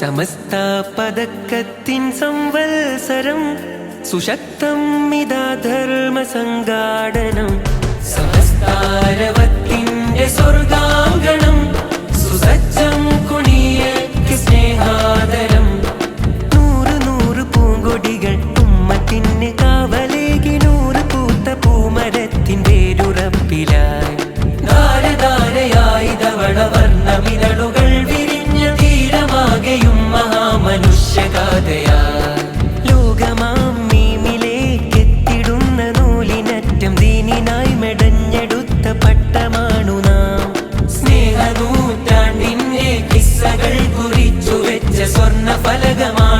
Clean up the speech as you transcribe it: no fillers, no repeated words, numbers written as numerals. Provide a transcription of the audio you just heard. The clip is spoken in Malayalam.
സമസ്ത പദക്കത്തിൻ സംവത്സരം സുശക്തം ഇതാ ധർമ്മ സംഘാടനം സമസ്താരവത്തിന്റെ സ്വർഗാങ്കണം സുസജ്ജം കുണിയക്ക് സ്നേഹാദരം നൂറ് നൂറ് പൂങ്കൊടികൾ ഉമ്മത്തിന് കാവലേകി നൂറ് പൂത്ത പൂമരത്തിൻ വേരുറപ്പിലായി ധാരധാരയായി ധവള വർണ്ണമിതളുകൾ വിരിഞ്ഞ തീരമാകെയും മഹാമനുഷ്യഗാഥയായി ലോകമാം മീമിലേക്കെത്തിടുന്ന നൂലിനറ്റം ദീനിനായി മെടഞ്ഞെടുത്ത പട്ടമാണു നാം സ്നേഹനൂറ്റാണ്ടിന്റെ കിസ്സകൾ കുറിച്ചു വെച്ച സ്വർണ്ണ ഫലകമാണ്